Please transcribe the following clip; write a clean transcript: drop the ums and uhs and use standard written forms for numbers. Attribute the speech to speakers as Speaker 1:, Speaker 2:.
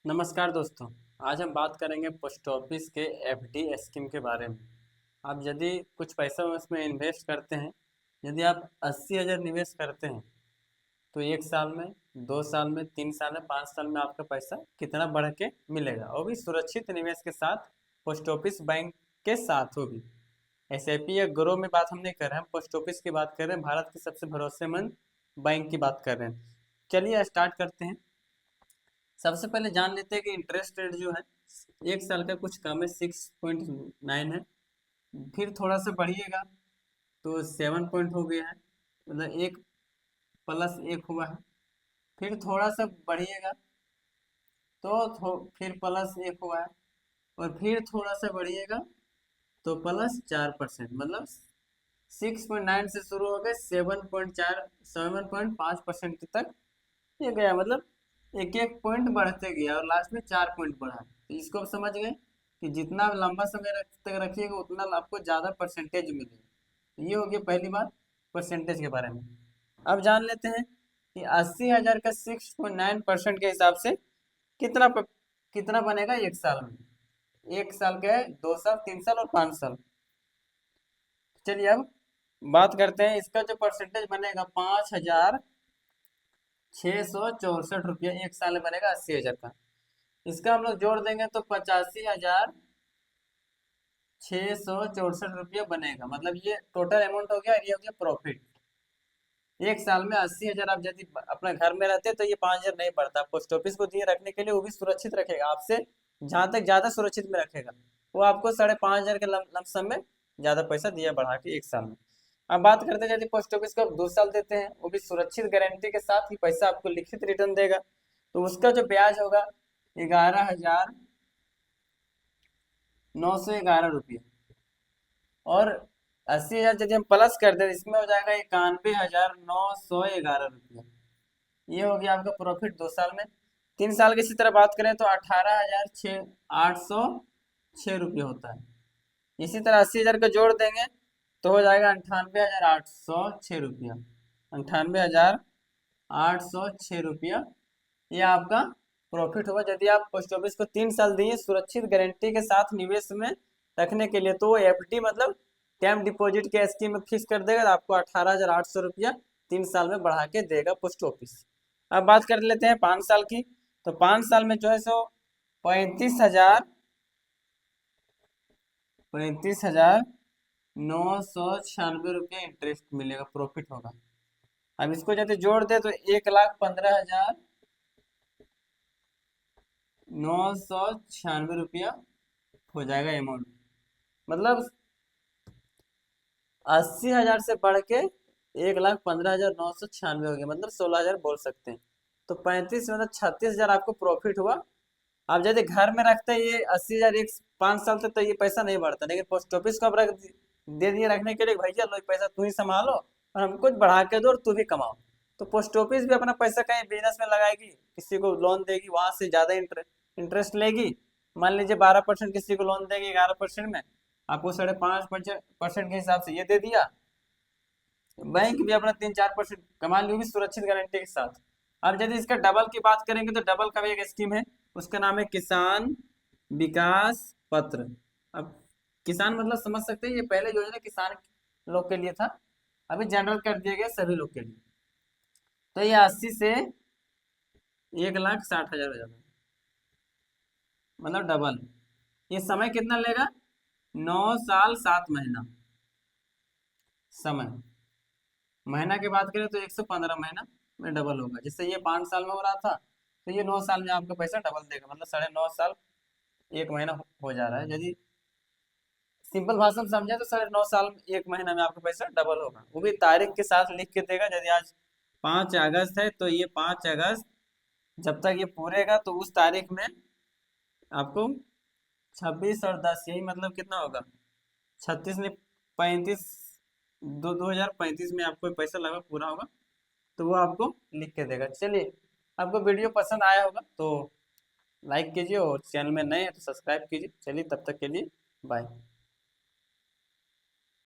Speaker 1: नमस्कार दोस्तों। आज हम बात करेंगे पोस्ट ऑफिस के एफडी स्कीम के बारे में। आप यदि कुछ पैसा उसमें इन्वेस्ट करते हैं, यदि आप 80,000 निवेश करते हैं तो 1 साल में, 2 साल में, 3 साल में, 5 साल में आपका पैसा कितना बढ़ के मिलेगा, वो भी सुरक्षित निवेश के साथ, पोस्ट ऑफिस बैंक के साथ होगी। एसआईपी या ग्रो में बात हम नहीं कर रहे हैं, पोस्ट ऑफिस की बात कर रहे हैं, भारत के सबसे भरोसेमंद बैंक की बात कर रहे हैं। चलिए स्टार्ट करते हैं। सबसे पहले जान लेते हैं कि इंटरेस्ट रेट जो है 1 साल का कुछ कम है, 6.9 है। फिर थोड़ा सा बढ़िएगा तो 7 पॉइंट हो गया है, मतलब 1+1 हुआ है। फिर थोड़ा सा बढ़िएगा तो फिर +1 हुआ है। और फिर थोड़ा सा बढ़िएगा तो +4%, मतलब 6.9 से शुरू हो गए 7.5% तक ये गया। मतलब एक एक पॉइंट बढ़ते गया और लास्ट में 4 पॉइंट बढ़ा। तो इसको आप समझ गए कि जितना लंबा समय तक रखिएगा उतना आपको ज़्यादा परसेंटेज मिलेगा। तो ये हो गया पहली बात परसेंटेज के बारे में। अब जान लेते हैं कि 80,000 का 6.9% के हिसाब से कितना कितना बनेगा 1 साल में। 1 साल का है, 2 साल, 3 साल और 5 साल। चलिए अब बात करते हैं इसका जो परसेंटेज बनेगा, 5,664 रुपया 1 साल में बनेगा 80,000 का। इसका हम लोग जोड़ देंगे तो 85,664 रुपया बनेगा। मतलब ये टोटल अमाउंट हो गया और ये हो गया प्रॉफिट। 1 साल में 80,000 आप यदि अपने घर में रहते तो ये 5,000 नहीं बढ़ता। पोस्ट ऑफिस को दिए रखने के लिए वो भी सुरक्षित रखेगा आपसे, जहां तक ज्यादा सुरक्षित में रखेगा। वो आपको 5,500 के लमसम में ज्यादा पैसा दिया बढ़ा के 1 साल में। अब बात करते हैं यदि पोस्ट ऑफिस को 2 साल देते हैं, वो भी सुरक्षित गारंटी के साथ ही पैसा आपको लिखित रिटर्न देगा, तो उसका जो ब्याज होगा 11,911 रुपये। और 80,000 यदि हम प्लस कर दें इसमें हो जाएगा 91,911 रुपया। ये हो गया आपका प्रॉफिट 2 साल में। 3 साल की इसी तरह बात करें तो 18,806 रुपये होता है। इसी तरह 80,000 का जोड़ देंगे तो हो जाएगा 98,806 रुपया। 98,806 रुपया ये आपका प्रॉफिट होगा यदि आप पोस्ट ऑफिस को 3 साल दिए सुरक्षित गारंटी के साथ निवेश में रखने के लिए। तो वो एफडी मतलब टाइम डिपॉजिट के स्कीम में फिक्स कर देगा, आपको 18,800 रुपया 3 साल में बढ़ा के देगा पोस्ट ऑफिस। अब बात कर लेते हैं 5 साल की। तो 5 साल में जो है सो 35,996 रुपये इंटरेस्ट मिलेगा, प्रॉफिट होगा। अब इसको यदि जोड़ दे तो 1,15,996 रुपया हो जाएगा अमाउंट। मतलब 80,000 से बढ़ के 1,15,996 हो गया, मतलब 16,000 बोल सकते हैं। तो 35 मतलब 36,000 आपको प्रॉफिट हुआ। आप यदि घर में रखते हैं ये 80,000 5 साल तक तो ये पैसा नहीं बढ़ता, लेकिन पोस्ट ऑफिस को आप दे दिए रखने के लिए, भैया लो पैसा तू ही संभालो और हमको बढ़ा के दो और तू भी कमाओ। तो पोस्ट ऑफिस भी अपना पैसा कहीं बिजनेस में लगाएगी, किसी को लोन देगी, वहां से ज्यादा इंटरेस्ट लेगी। मान लीजिए 12% किसी को लोन देगी 11% में, आपको 5.5% के हिसाब से ये दे दिया। बैंक भी अपना 3-4% कमा ली, वो भी सुरक्षित गारंटी के साथ। अब यदि इसका डबल की बात करेंगे तो डबल का भी एक स्कीम है, उसका नाम है किसान विकास पत्र। अब किसान मतलब समझ सकते हैं, ये पहले योजना किसान लोग के लिए था, अभी जनरल कर दिया गया सभी लोग के लिए। तो ये 80 से 1,60,000 हो जाता है, मतलब डबल। ये समय कितना लेगा? 9 साल 7 महीना समय। महीना की बात करें तो 115 महीना में डबल होगा। जैसे ये 5 साल में हो रहा था तो ये 9 साल में आपका पैसा डबल देगा, मतलब 9.5 साल 1 महीना हो जा रहा है। यदि सिंपल भाषा में समझे तो 9.5 साल 1 महीना में आपका पैसा डबल होगा। वो भी तारीख के साथ लिख के देगा। यदि आज 5 अगस्त है तो ये 5 अगस्त जब तक ये पूरेगा तो उस तारीख में आपको 26 और 10 यही मतलब कितना होगा, 36 में 35, 2035 में आपको पैसा लगा पूरा होगा, तो वो आपको लिख के देगा। चलिए, आपको वीडियो पसंद आया होगा तो लाइक कीजिए और चैनल में नए हैं तो सब्सक्राइब कीजिए। चलिए तब तक के लिए बाय।